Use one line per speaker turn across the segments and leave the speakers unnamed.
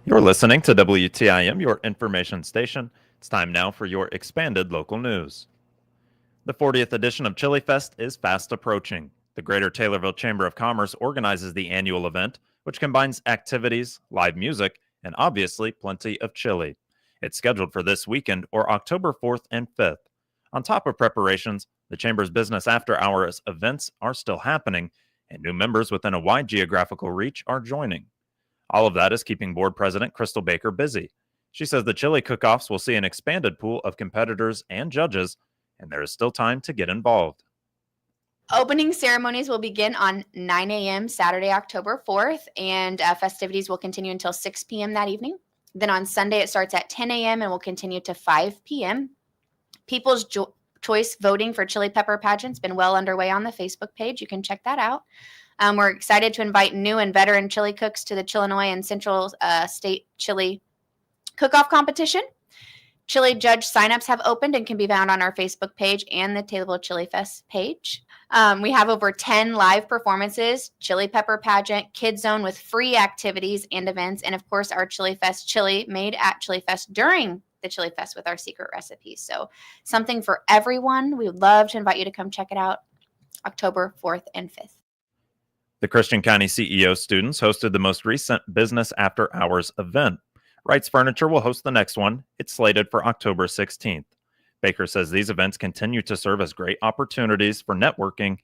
You're listening to WTIM, your information station. It's time now for your expanded local news. The 40th edition of Chili Fest is fast approaching. The Greater Taylorville Chamber of Commerce organizes the annual event, which combines activities, live music, and obviously plenty of chili. It's scheduled for this weekend or October 4th and 5th. On top of preparations, the Chamber's business after hours events are still happening, and new members within a wide geographical reach are joining. All of that is keeping board president Crystal Baker busy. She says the chili cook-offs will see an expanded pool of competitors and judges, and there is still time to get involved.
Opening ceremonies will begin on 9 a.m. Saturday, October 4th, and festivities will continue until 6 p.m. that evening. Then on Sunday, it starts at 10 a.m. and will continue to 5 p.m. People's Choice voting for chili pepper pageant's been well underway on the Facebook page. You can check that out. We're excited to invite new and veteran chili cooks to the Chillinois and Central State Chili Cook-Off Competition. Chili judge signups have opened and can be found on our Facebook page and the Taylorville Chili Fest page. We have over 10 live performances, chili pepper pageant, Kids Zone with free activities and events, and of course our Chili Fest chili made at Chili Fest during the Chili Fest with our secret recipes. So something for everyone. We would love to invite you to come check it out October 4th and 5th.
The Christian County CEO students hosted the most recent Business After Hours event. Wright's Furniture will host the next one. It's slated for October 16th. Baker says these events continue to serve as great opportunities for networking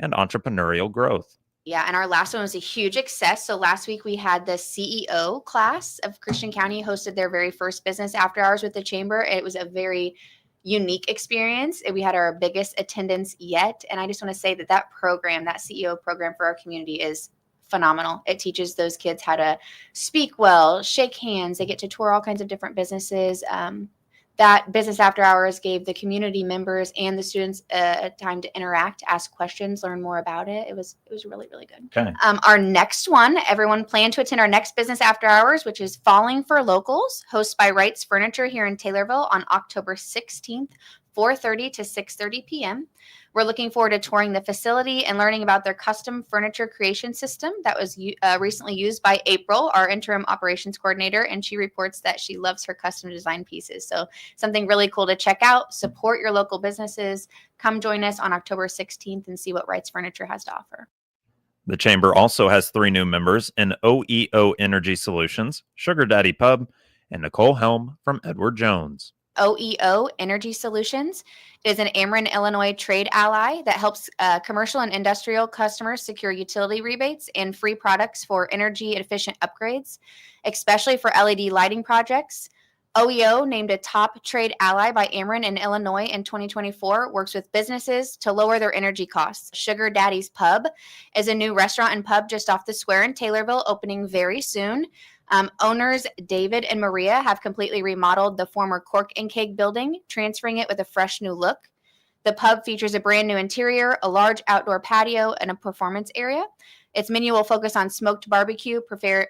and entrepreneurial growth.
Yeah, and our last one was a huge success. So last week we had the CEO class of Christian County hosted their very first Business After Hours with the Chamber. It was a very unique experience. We had our biggest attendance yet. And I just want to say that program, that CEO program for our community is phenomenal. It teaches those kids how to speak well, shake hands. They get to tour all kinds of different businesses. That Business After Hours gave the community members and the students time to interact, ask questions, learn more about it. It was really, really good.
Okay.
Our next one, everyone plan to attend our next Business After Hours, which is Falling for Locals, hosted by Wright's Furniture here in Taylorville on October 16th, 4:30 to 6:30 p.m. We're looking forward to touring the facility and learning about their custom furniture creation system that was recently used by April, our interim operations coordinator, and she reports that she loves her custom design pieces. So something really cool to check out. Support your local businesses. Come join us on October 16th and see what Wright's Furniture has to offer.
The Chamber also has 3 new members in OEO Energy Solutions, Sugar Daddy Pub, and Nicole Helm from Edward Jones.
OEO Energy Solutions is an Ameren, Illinois trade ally that helps commercial and industrial customers secure utility rebates and free products for energy efficient upgrades, especially for LED lighting projects. OEO, named a top trade ally by Ameren in Illinois in 2024, works with businesses to lower their energy costs. Sugar Daddy's Pub is a new restaurant and pub just off the square in Taylorville, opening very soon. Owners David and Maria have completely remodeled the former Cork and Cake building, transferring it with a fresh new look. The pub features a brand new interior, a large outdoor patio, and a performance area. Its menu will focus on smoked barbecue, prepared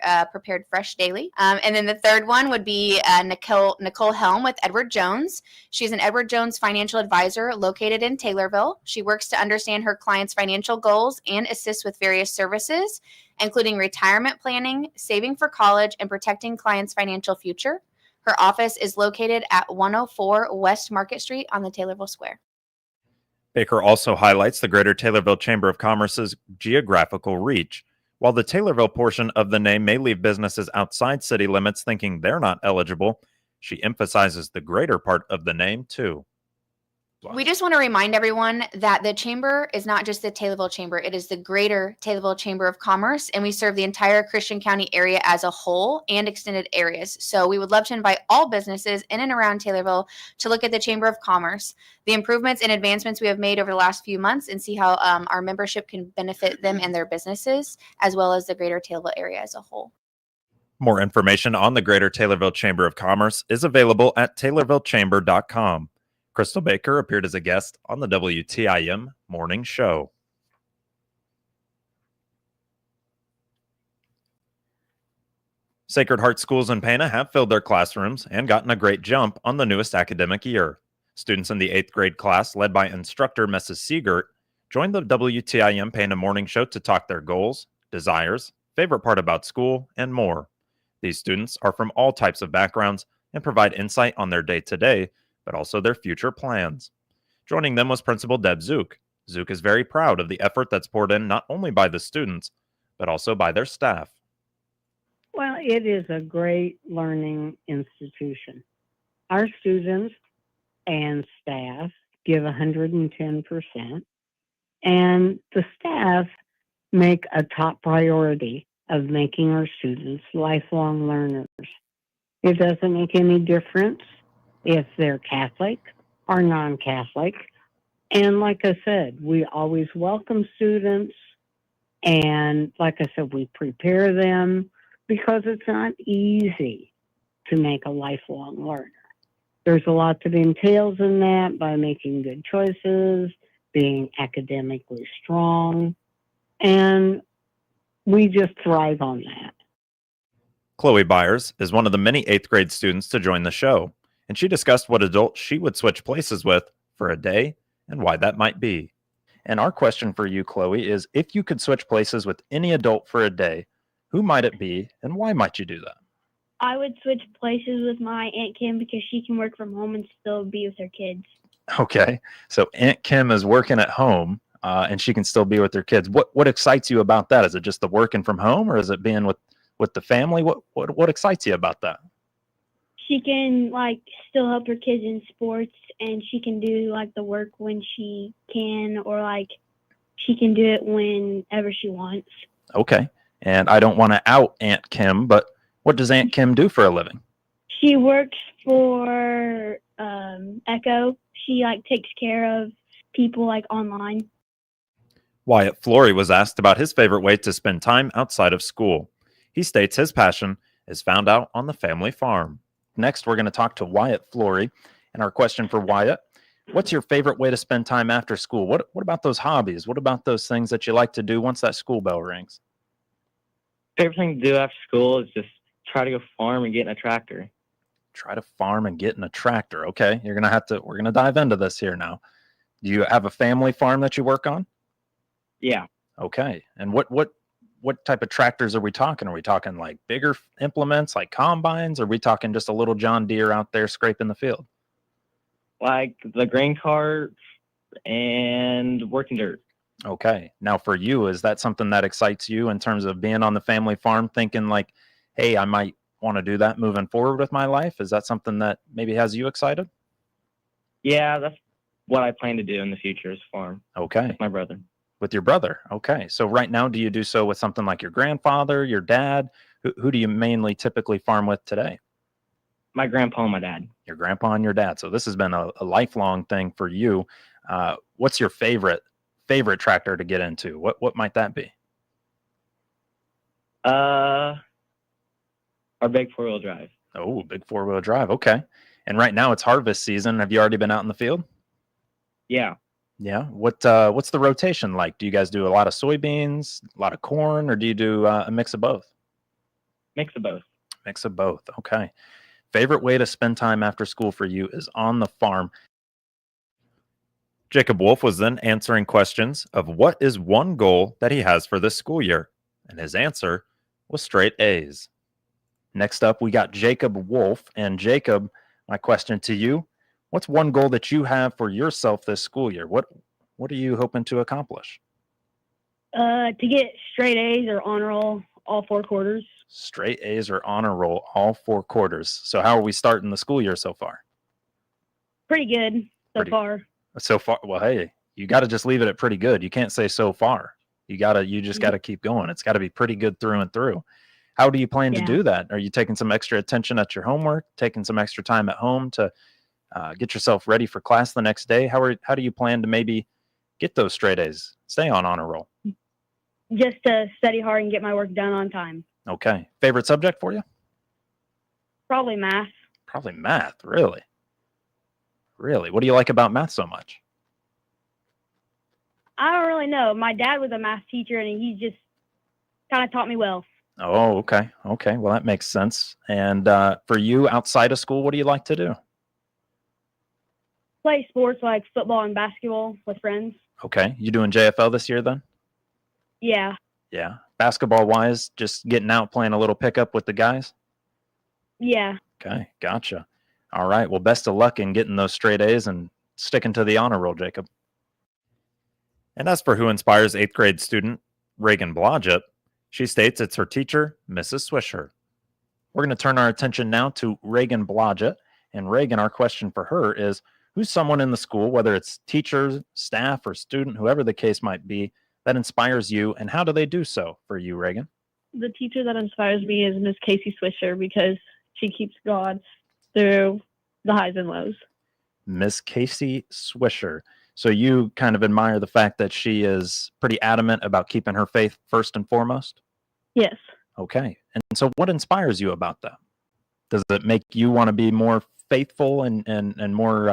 fresh daily. And then the third one would be Nicole Helm with Edward Jones. She's an Edward Jones financial advisor located in Taylorville. She works to understand her clients' financial goals and assists with various services, including retirement planning, saving for college, and protecting clients' financial future. Her office is located at 104 West Market Street on the Taylorville Square.
Baker also highlights the Greater Taylorville Chamber of Commerce's geographical reach. While the Taylorville portion of the name may leave businesses outside city limits thinking they're not eligible, she emphasizes the greater part of the name, too.
We just want to remind everyone that the Chamber is not just the Taylorville Chamber. It is the Greater Taylorville Chamber of Commerce, and we serve the entire Christian County area as a whole and extended areas. So we would love to invite all businesses in and around Taylorville to look at the Chamber of Commerce, the improvements and advancements we have made over the last few months, and see how our membership can benefit them and their businesses, as well as the Greater Taylorville area as a whole.
More information on the Greater Taylorville Chamber of Commerce is available at taylorvillechamber.com. Crystal Baker appeared as a guest on the WTIM Morning Show. Sacred Heart schools in Pana have filled their classrooms and gotten a great jump on the newest academic year. Students in the 8th grade class, led by instructor Mrs. Siegert, joined the WTIM Pana Morning Show to talk their goals, desires, favorite part about school, and more. These students are from all types of backgrounds and provide insight on their day-to-day, but also their future plans. Joining them was Principal Deb Zook. Zook is very proud of the effort that's poured in not only by the students, but also by their staff.
Well, it is a great learning institution. Our students and staff give 110%, and the staff make a top priority of making our students lifelong learners. It doesn't make any difference if they're Catholic or non-Catholic. And like I said, we always welcome students. And like I said, we prepare them because it's not easy to make a lifelong learner. There's a lot that entails in that by making good choices, being academically strong, and we just thrive on that.
Chloe Byers is one of the many 8th grade students to join the show, and she discussed what adult she would switch places with for a day and why that might be. And our question for you, Chloe, is if you could switch places with any adult for a day, who might it be and why might you do that?
I would switch places with my Aunt Kim because she can work from home and still be with her kids.
Okay, so Aunt Kim is working at home and she can still be with her kids. What excites you about that? Is it just the working from home, or is it being with the family? What excites you about that?
She can still help her kids in sports, and she can do the work when she can, or she can do it whenever she wants.
Okay, and I don't want to out Aunt Kim, but what does Aunt Kim do for a living?
She works for Echo. She takes care of people online.
Wyatt Flory was asked about his favorite way to spend time outside of school. He states his passion is found out on the family farm. Next, we're going to talk to Wyatt Flory. And our question for Wyatt, what's your favorite way to spend time after school? What about those hobbies? What about those things that you like to do once that school bell rings?
Favorite thing to do after school is just try to go farm and get in a tractor.
Try to farm and get in a tractor. Okay, we're going to dive into this here now. Do you have a family farm that you work on?
Yeah.
Okay. And what type of tractors are we talking? Are we talking bigger implements like combines? Or are we talking just a little John Deere out there scraping the field?
Like the grain cart and working dirt.
Okay. Now for you, is that something that excites you in terms of being on the family farm, thinking hey, I might want to do that moving forward with my life? Is that something that maybe has you excited?
Yeah, that's what I plan to do in the future is farm.
Okay.
With my brother.
With your brother. Okay. So right now, do you do so with something like your grandfather, your dad? Who do you mainly typically farm with today?
My grandpa and my dad.
Your grandpa and your dad. So this has been a lifelong thing for you. What's your favorite tractor to get into? What might that be?
Our big 4-wheel drive.
Oh, big 4-wheel drive. Okay. And right now it's harvest season. Have you already been out in the field?
Yeah.
Yeah. What's the rotation like? Do you guys do a lot of soybeans, a lot of corn, or do you do a mix of both?
Mix of both.
Mix of both. Okay. Favorite way to spend time after school for you is on the farm. Jacob Wolf was then answering questions of what is one goal that he has for this school year, and his answer was straight A's. Next up, we got Jacob Wolf. And Jacob, my question to you, what's one goal that you have for yourself this school year? What are you hoping to accomplish?
To get straight A's or honor roll all 4 quarters.
Straight A's or honor roll all 4 quarters. So how are we starting the school year so far?
Pretty good far.
So far, well, hey, you got to just leave it at pretty good. You can't say so far. You just got to keep going. It's got to be pretty good through and through. How do you plan to do that? Are you taking some extra attention at your homework, taking some extra time at home to get yourself ready for class the next day? How do you plan to maybe get those straight A's, stay on honor roll?
Just to study hard and get my work done on time.
Okay. Favorite subject for you?
Probably math.
Probably math. Really? Really? What do you like about math so much?
I don't really know. My dad was a math teacher, and he just kind of taught me well.
Oh, okay. Okay. Well, that makes sense. And for you outside of school, what do you like to do?
Play sports like football and basketball with friends.
Okay. You doing JFL this year then?
Yeah.
Yeah. Basketball wise, just getting out, playing a little pickup with the guys?
Yeah.
Okay, gotcha. All right. Well, best of luck in getting those straight A's and sticking to the honor roll, Jacob. And as for who inspires eighth grade student Reagan Blodgett, she states it's her teacher, Mrs. Swisher. We're going to turn our attention now to Reagan Blodgett. And Reagan, our question for her is, who's someone in the school, whether it's teachers, staff, or student, whoever the case might be, that inspires you, and how do they do so for you, Reagan?
The teacher that inspires me is Miss Casey Swisher because she keeps God through the highs and lows.
Miss Casey Swisher. So you kind of admire the fact that she is pretty adamant about keeping her faith first and foremost?
Yes.
Okay. And so what inspires you about that? Does it make you want to be more faithful and more,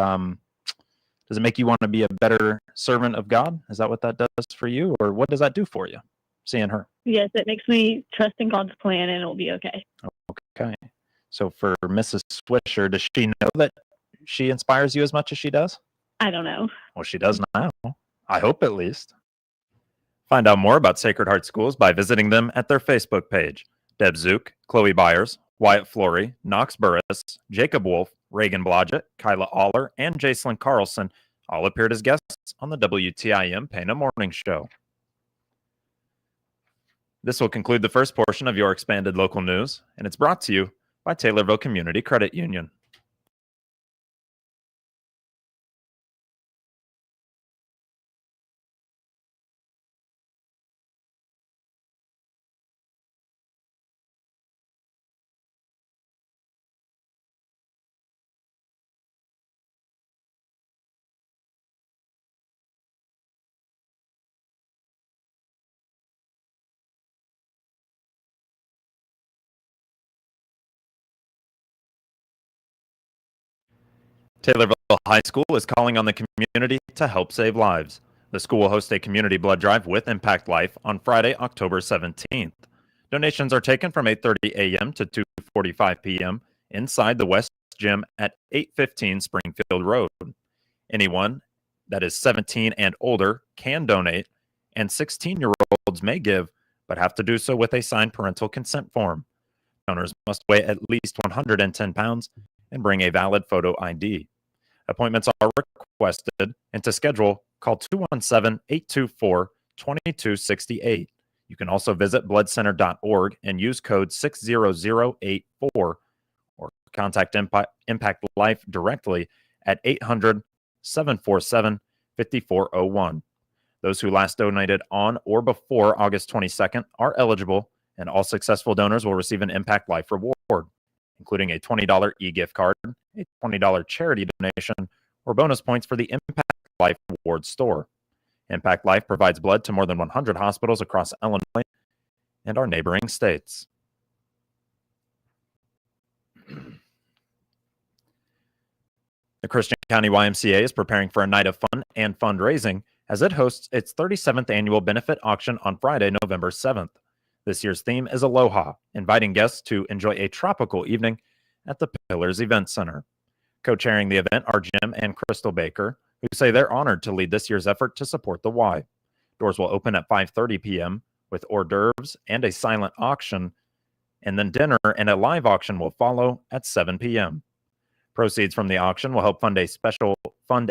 does it make you want to be a better servant of God? Is that what that does for you? Or what does that do for you, seeing her?
Yes, it makes me trust in God's plan and it'll be okay.
Okay. So for Mrs. Swisher, does she know that she inspires you as much as she does?
I don't know.
Well, she does now. I hope at least. Find out more about Sacred Heart Schools by visiting them at their Facebook page. Deb Zook, Chloe Byers, Wyatt Flory, Knox Burris, Jacob Wolf, Reagan Blodgett, Kyla Aller, and Jacelyn Carlson all appeared as guests on the WTIM Pana Morning Show. This will conclude the first portion of your expanded local news, and it's brought to you by Taylorville Community Credit Union. Taylorville High School is calling on the community to help save lives. The school will host a community blood drive with Impact Life on Friday, October 17th. Donations are taken from 8:30 a.m. to 2:45 p.m. inside the West Gym at 815 Springfield Road. Anyone that is 17 and older can donate, and 16-year-olds may give, but have to do so with a signed parental consent form. Donors must weigh at least 110 pounds and bring a valid photo ID. Appointments are requested, and to schedule, call 217-824-2268. You can also visit bloodcenter.org and use code 60084 or contact Impact Life directly at 800-747-5401. Those who last donated on or before August 22nd are eligible, and all successful donors will receive an Impact Life reward, including a $20 e-gift card, a $20 charity donation, or bonus points for the Impact Life Reward store. Impact Life provides blood to more than 100 hospitals across Illinois and our neighboring states. The Christian County YMCA is preparing for a night of fun and fundraising as it hosts its 37th annual benefit auction on Friday, November 7th. This year's theme is Aloha, inviting guests to enjoy a tropical evening at the Pillars Event Center. Co-chairing the event are Jim and Crystal Baker, who say they're honored to lead this year's effort to support the Y. Doors will open at 5:30 p.m. with hors d'oeuvres and a silent auction, and then dinner and a live auction will follow at 7 p.m. Proceeds from the auction will help fund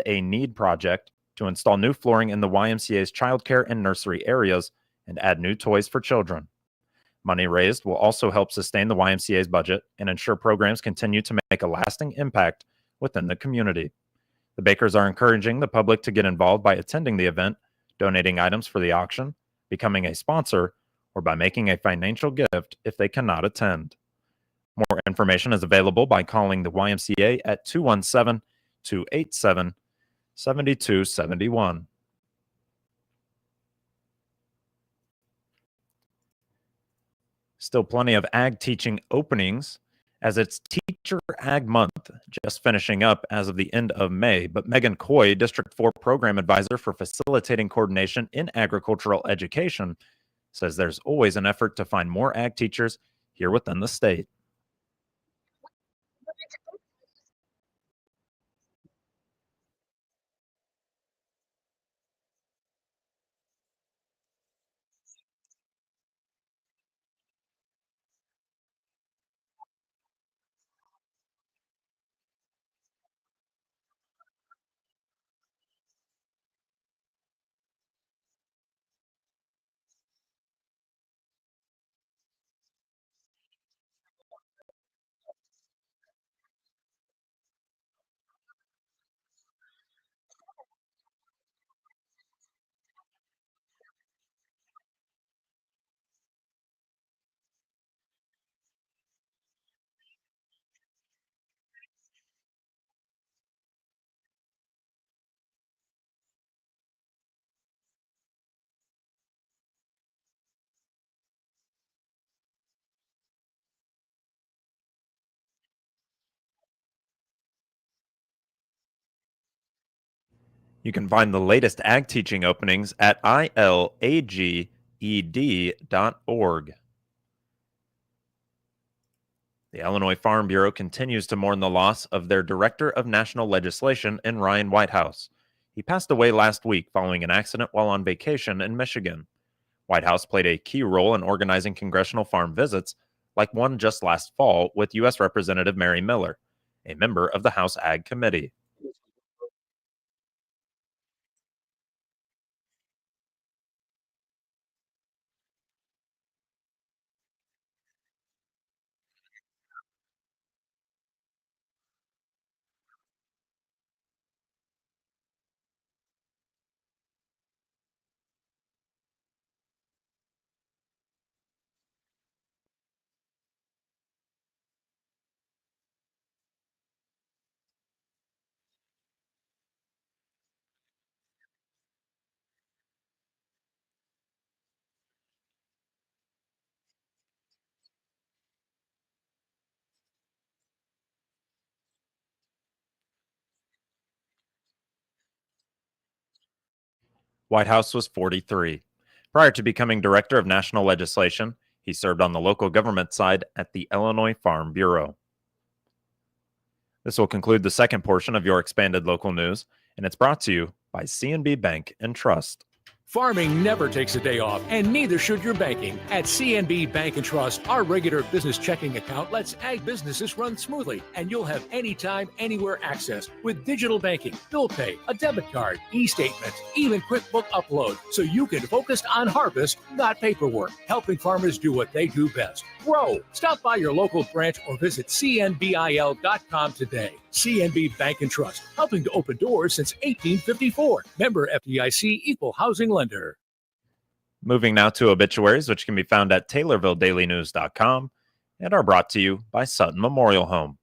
a need project to install new flooring in the YMCA's childcare and nursery areas and add new toys for children. Money raised will also help sustain the YMCA's budget and ensure programs continue to make a lasting impact within the community. The Bakers are encouraging the public to get involved by attending the event, donating items for the auction, becoming a sponsor, or by making a financial gift if they cannot attend. More information is available by calling the YMCA at 217-287-7271. Still plenty of ag teaching openings as it's Teacher Ag Month, just finishing up as of the end of May. But Megan Coy, District 4 Program Advisor for Facilitating Coordination in Agricultural Education, says there's always an effort to find more ag teachers here within the state. You can find the latest ag teaching openings at ilaged.org. The Illinois Farm Bureau continues to mourn the loss of their Director of National Legislation in Ryan Whitehouse. He passed away last week following an accident while on vacation in Michigan. Whitehouse played a key role in organizing congressional farm visits, like one just last fall with U.S. Representative Mary Miller, a member of the House Ag Committee. Whitehouse was 43. Prior to becoming Director of National Legislation, he served on the local government side at the Illinois Farm Bureau. This will conclude the second portion of your expanded local news, and it's brought to you by CNB Bank and Trust.
Farming never takes a day off, and neither should your banking. At CNB Bank and Trust, our regular business checking account lets ag businesses run smoothly, and you'll have anytime, anywhere access with digital banking, bill pay, a debit card, e-statements, even QuickBook upload, so you can focus on harvest, not paperwork, helping farmers do what they do best. Grow. Stop by your local branch or visit cnbil.com today. CNB Bank and Trust, helping to open doors since 1854. Member FDIC, Equal Housing Lender.
Moving now to obituaries, which can be found at TaylorvilleDailyNews.com and are brought to you by Sutton Memorial Home.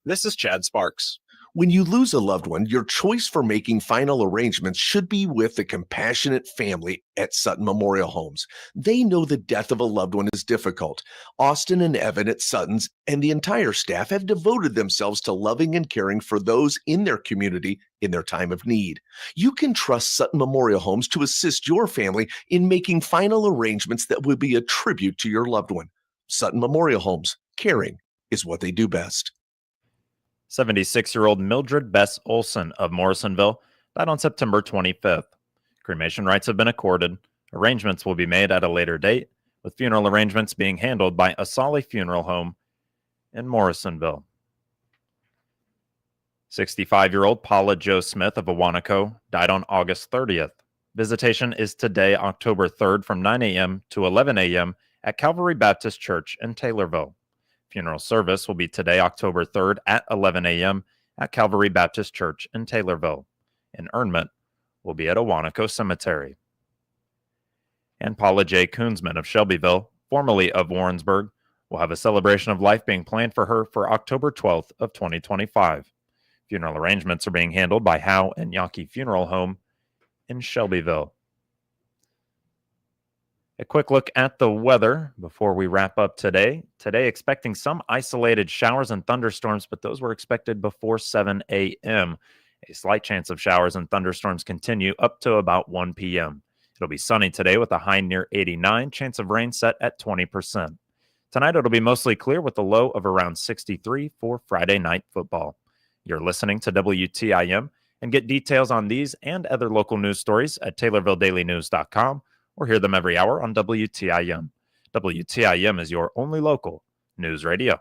This is Chad Sparks. When you lose a loved one, your choice for making final arrangements should be with the compassionate family at Sutton Memorial Homes. They know the death of a loved one is difficult. Austin and Evan at Sutton's and the entire staff have devoted themselves to loving and caring for those in their community in their time of need. You can trust Sutton Memorial Homes to assist your family in making final arrangements that will be a tribute to your loved one. Sutton Memorial Homes, caring is what they do best.
76-year-old Mildred Bess Olson of Morrisonville died on September 25th. Cremation rights have been accorded. Arrangements will be made at a later date, with funeral arrangements being handled by Asali Funeral Home in Morrisonville. 65-year-old Paula Jo Smith of Awanaco died on August 30th. Visitation is today, October 3rd, from 9 a.m. to 11 a.m. at Calvary Baptist Church in Taylorville. Funeral service will be today, October 3rd at 11 a.m. at Calvary Baptist Church in Taylorville. Interment will be at Awanaco Cemetery. And Paula J. Koonsman of Shelbyville, formerly of Warrensburg, will have a celebration of life being planned for her for October 12th of 2025. Funeral arrangements are being handled by Howe and Yaki Funeral Home in Shelbyville. A quick look at the weather before we wrap up today. Today, expecting some isolated showers and thunderstorms, but those were expected before 7 a.m. A slight chance of showers and thunderstorms continue up to about 1 p.m. It'll be sunny today with a high near 89, chance of rain set at 20%. Tonight, it'll be mostly clear with a low of around 63 for Friday night football. You're listening to WTIM, and get details on these and other local news stories at TaylorvilleDailyNews.com, or hear them every hour on WTIM. WTIM is your only local news radio.